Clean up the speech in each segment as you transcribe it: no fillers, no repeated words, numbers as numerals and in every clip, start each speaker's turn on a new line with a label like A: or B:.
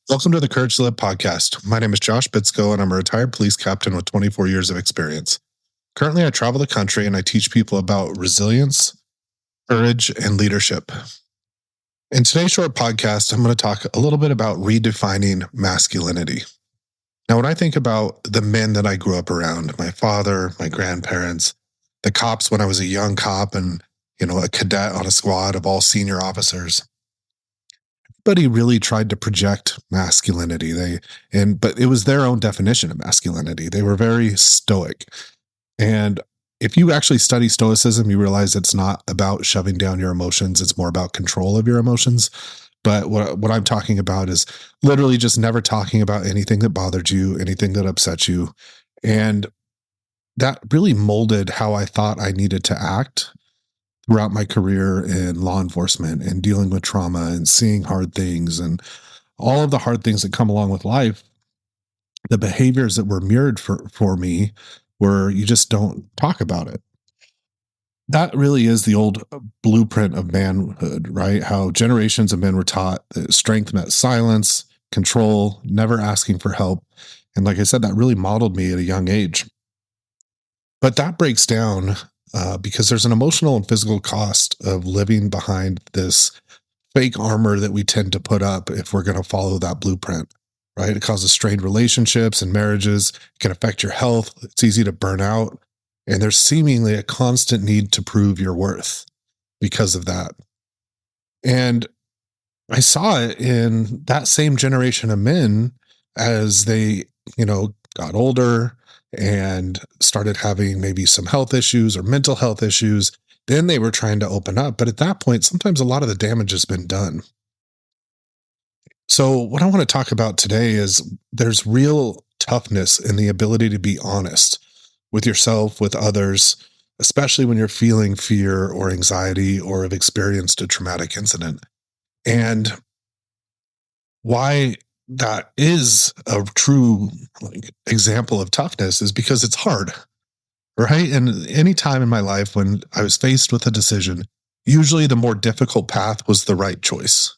A: Welcome to the Courage to Live podcast. My name is Josh Bitsko, and I'm a retired police captain with 24 years of experience. Currently, I travel the country and I teach people about resilience, courage, and leadership. In today's short podcast, I'm going to talk a little bit about redefining masculinity. Now, when I think about the men that I grew up around, my father, my grandparents, the cops when I was a young cop and, a cadet on a squad of all senior officers, everybody really tried to project masculinity. But it was their own definition of masculinity. They were very stoic. And if you actually study stoicism, you realize it's not about shoving down your emotions. It's more about control of your emotions. But what I'm talking about is literally just never talking about anything that bothered you, anything that upset you. And that really molded how I thought I needed to act throughout my career in law enforcement and dealing with trauma and seeing hard things and all of the hard things that come along with life. The behaviors that were mirrored for me where you just don't talk about it. That really is the old blueprint of manhood, right? How generations of men were taught that strength meant silence, control, never asking for help. And like I said, that really modeled me at a young age. But that breaks down because there's an emotional and physical cost of living behind this fake armor that we tend to put up if we're going to follow that blueprint, right? It causes strained relationships and marriages. It can affect your health. It's easy to burn out. And there's seemingly a constant need to prove your worth because of that. And I saw it in that same generation of men as they, got older and started having maybe some health issues or mental health issues. Then they were trying to open up. But at that point, sometimes a lot of the damage has been done. So what I want to talk about today is there's real toughness in the ability to be honest with yourself, with others, especially when you're feeling fear or anxiety or have experienced a traumatic incident. And why that is a true example of toughness is because it's hard, right? And any time in my life when I was faced with a decision, usually the more difficult path was the right choice.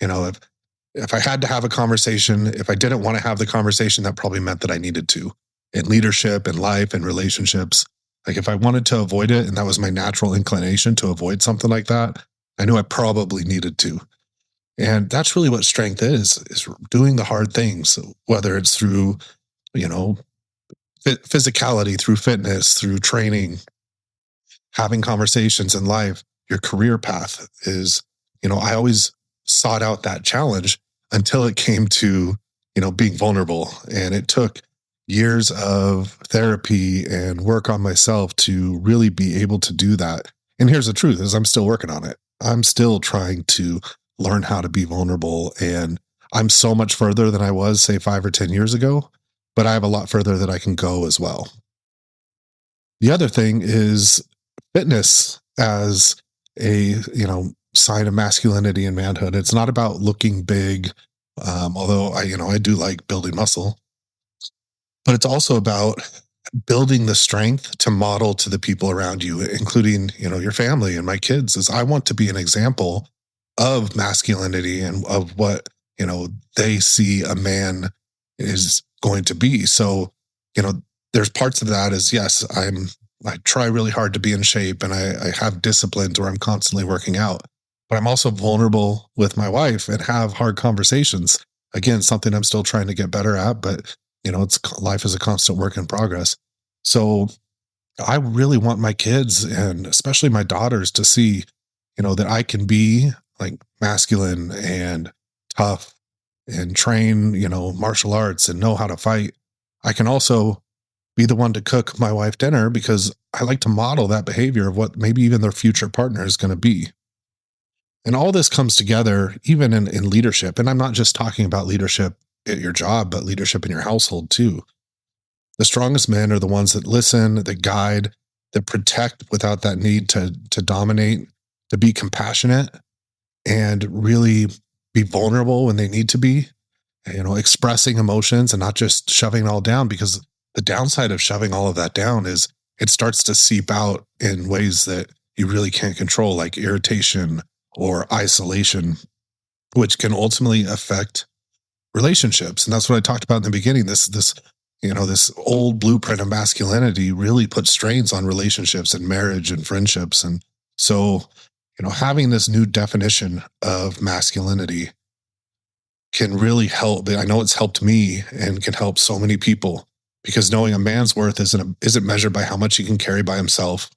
A: If I had to have a conversation, if I didn't want to have the conversation, that probably meant that I needed to. In leadership, in life, in relationships, like if I wanted to avoid it and that was my natural inclination to avoid something like that, I knew I probably needed to. And that's really what strength is doing the hard things, whether it's through, physicality, through fitness, through training, having conversations in life. Your career path is, I always sought out that challenge until it came to, being vulnerable. And it took years of therapy and work on myself to really be able to do that. And here's the truth is I'm still working on it. I'm still trying to learn how to be vulnerable. And I'm so much further than I was, say, 5 or 10 years ago, but I have a lot further that I can go as well. The other thing is fitness as a, sign of masculinity and manhood. It's not about looking big, although I do like building muscle, but it's also about building the strength to model to the people around you, including, your family and my kids, is I want to be an example of masculinity and of what, they see a man is going to be. So, there's parts of that is, yes, I try really hard to be in shape and I have disciplines where I'm constantly working out, but I'm also vulnerable with my wife and have hard conversations. Again, something I'm still trying to get better at, but life is a constant work in progress. So I really want my kids and especially my daughters to see, that I can be like masculine and tough and train, martial arts and know how to fight. I can also be the one to cook my wife dinner because I like to model that behavior of what maybe even their future partner is going to be. And all this comes together even in leadership. And I'm not just talking about leadership at your job, but leadership in your household too. The strongest men are the ones that listen, that guide, that protect without that need to dominate, to be compassionate and really be vulnerable when they need to be, expressing emotions and not just shoving it all down, because the downside of shoving all of that down is it starts to seep out in ways that you really can't control, like irritation or isolation, which can ultimately affect relationships. And that's what I talked about in the beginning. This old blueprint of masculinity really puts strains on relationships and marriage and friendships. And so, having this new definition of masculinity can really help. I know it's helped me and can help so many people, because knowing a man's worth isn't measured by how much he can carry by himself,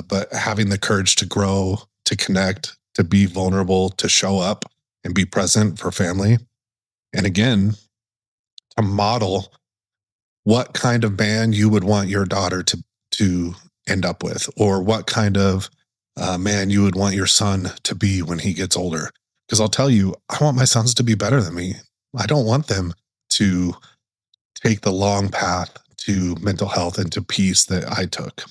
A: but having the courage to grow, to connect, to be vulnerable, to show up and be present for family. And again, to model what kind of man you would want your daughter to end up with, or what kind of man you would want your son to be when he gets older. Because I'll tell you, I want my sons to be better than me. I don't want them to take the long path to mental health and to peace that I took.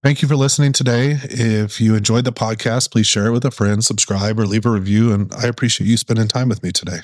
A: Thank you for listening today. If you enjoyed the podcast, please share it with a friend, subscribe, or leave a review. And I appreciate you spending time with me today.